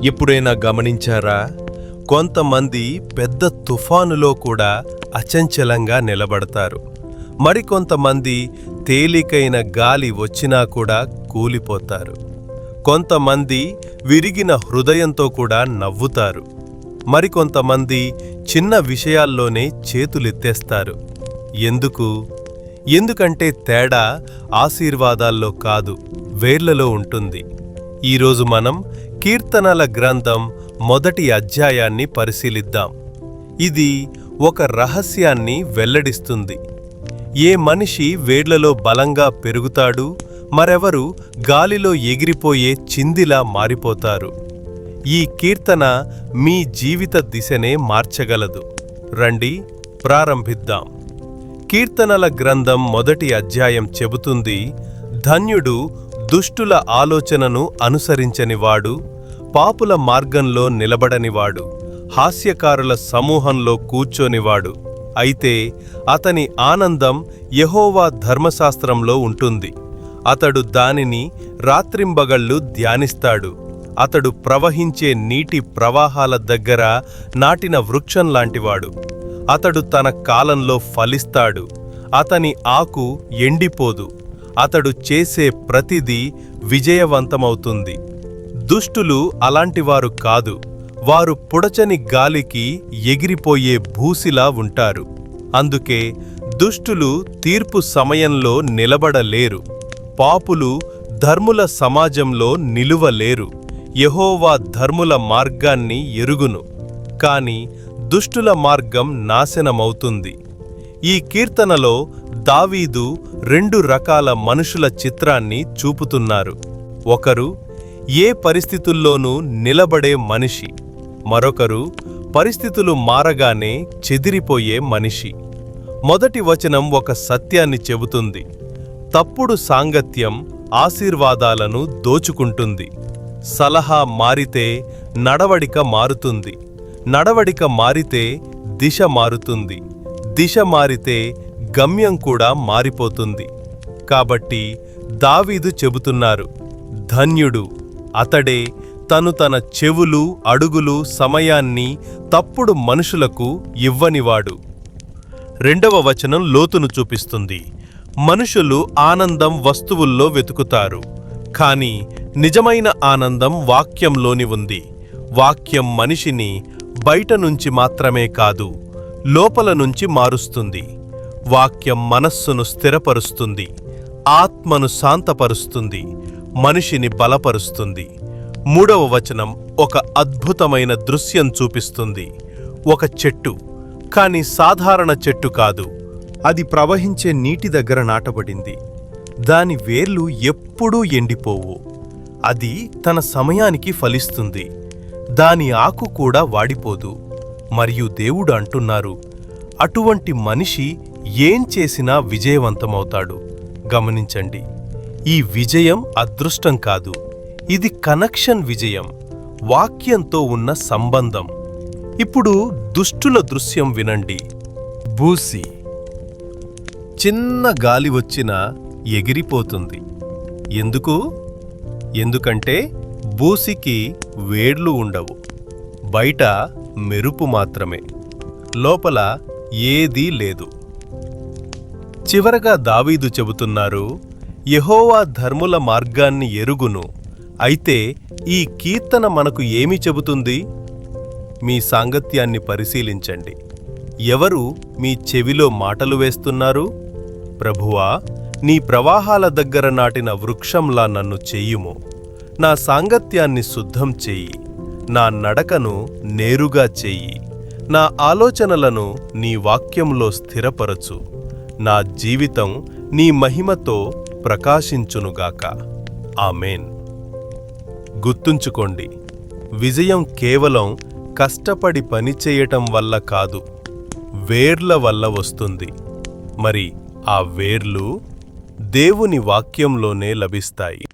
ఎప్పుడైనా గమనించారా? కొంతమంది పెద్ద తుఫానులో కూడా అచంచలంగా నిలబడతారు. మరికొంతమంది తేలికైన గాలి వచ్చినా కూడా కూలిపోతారు. కొంతమంది విరిగిన హృదయంతో కూడా నవ్వుతారు. మరికొంతమంది చిన్న విషయాల్లోనే చేతులెత్తేస్తారు. ఎందుకంటే తేడా ఆశీర్వాదాల్లో కాదు, వేర్లలో ఉంటుంది. ఈరోజు మనం కీర్తనల గ్రంథం మొదటి అధ్యాయాన్ని పరిశీలిద్దాం. ఇది ఒక రహస్యాన్ని వెల్లడిస్తుంది. ఏ మనిషి వేర్లలో బలంగా పెరుగుతాడు, మరెవరు గాలిలో ఎగిరిపోయే చిందిలా మారిపోతారు. ఈ కీర్తన మీ జీవిత దిశనే మార్చగలదు. రండి ప్రారంభిద్దాం. కీర్తనల గ్రంథం మొదటి అధ్యాయం చెబుతుంది, ధన్యుడు దుష్టుల ఆలోచనను అనుసరించనివాడు, పాపుల మార్గంలో నిలబడనివాడు, హాస్యకారుల సమూహంలో కూర్చోనివాడు. అయితే అతని ఆనందం యెహోవా ధర్మశాస్త్రంలో ఉంటుంది. అతడు దానిని రాత్రింబగళ్ళు ధ్యానిస్తాడు. అతడు ప్రవహించే నీటి ప్రవాహాల దగ్గర నాటిన వృక్షం లాంటివాడు. అతడు తన కాలంలో ఫలిస్తాడు. అతని ఆకు ఎండిపోదు. అతడు చేసే ప్రతిదీ విజయవంతమవుతుంది. దుష్టులు అలాంటివారు కాదు. వారు పుడచని గాలికి ఎగిరిపోయే భూసిలా ఉంటారు. అందుకే దుష్టులు తీర్పు సమయంలో నిలబడలేరు. పాపులు ధర్ముల సమాజంలో నిలువలేరు. యెహోవా ధర్ముల మార్గాన్ని ఎరుగును, కాని దుష్టుల మార్గం నాశనమవుతుంది. ఈ కీర్తనలో దావీదు రెండు రకాల మనుషుల చిత్రాన్ని చూపుతున్నారు. ఒకరు ఏ పరిస్థితుల్లోనూ నిలబడే మనిషి, మరొకరు పరిస్థితులు మారగానే చెదిరిపోయే మనిషి. మొదటి వచనం ఒక సత్యాన్ని చెబుతుంది. తప్పుడు సాంగత్యం ఆశీర్వాదాలను దోచుకుంటుంది. సలహా మారితే నడవడిక మారుతుంది. నడవడిక మారితే దిశ మారుతుంది. దిశ మారితే గమ్యం కూడా మారిపోతుంది. కాబట్టి దావీదు చెబుతున్నారు, ధన్యుడు అతడే తన చెవులు, అడుగులు, సమయాన్ని తప్పుడు మనుషులకు ఇవ్వనివాడు. రెండవ వచనం లోతును చూపిస్తుంది. మనుషులు ఆనందం వస్తువుల్లో వెతుకుతారు, కాని నిజమైన ఆనందం వాక్యంలోని ఉంది. వాక్యం మనిషిని బయట నుంచి మాత్రమే కాదు, లోపల నుంచి మారుస్తుంది. వాక్యం మనస్సును స్థిరపరుస్తుంది, ఆత్మను శాంతపరుస్తుంది, మనిషిని బలపరుస్తుంది. మూడవ వచనం ఒక అద్భుతమైన దృశ్యం చూపిస్తుంది. ఒక చెట్టు, కాని సాధారణ చెట్టు కాదు. అది ప్రవహించే నీటి దగ్గర నాటబడింది. దాని వేర్లు ఎప్పుడూ ఎండిపోవు. అది తన సమయానికి ఫలిస్తుంది. దాని ఆకు కూడా వాడిపోదు. మరియు దేవుడు అంటున్నారు, అటువంటి మనిషి ఏం చేసినా విజయవంతమవుతాడు. గమనించండి, ఈ విజయం అదృష్టం కాదు, ఇది కనెక్షన్ విజయం, వాక్యంతో ఉన్న సంబంధం. ఇప్పుడు దుష్టుల దృశ్యం వినండి. బూసి, చిన్న గాలి వచ్చినా ఎగిరిపోతుంది. ఎందుకంటే బూసికి వేర్లు ఉండవు. బయట మెరుపు మాత్రమే, లోపల ఏదీ లేదు. చివరగా దావీదు చెబుతున్నారు, యెహోవా ధర్ముల మార్గాన్ని ఎరుగును. అయితే ఈ కీర్తన మనకు ఏమి చెబుతుంది? మీ సాంగత్యాన్ని పరిశీలించండి. ఎవరు మీ చెవిలో మాటలు వేస్తున్నారు? ప్రభువా, నీ ప్రవాహాల దగ్గర నాటిన వృక్షంలా నన్ను చెయ్యుము. నా సాంగత్యాన్ని శుద్ధం చెయ్యి. నా నడకను నేరుగా చెయ్యి. నా ఆలోచనలను నీ వాక్యంలో స్థిరపరచు. నా జీవితం నీ మహిమతో ప్రకాశించునుగాక. ఆమేన్. గుర్తుంచుకోండి, విజయం కేవలం కష్టపడి పనిచేయటం వల్ల కాదు, వేర్ల వల్ల వస్తుంది. మరి ఆ వేర్లు దేవుని వాక్యంలోనే లభిస్తాయి.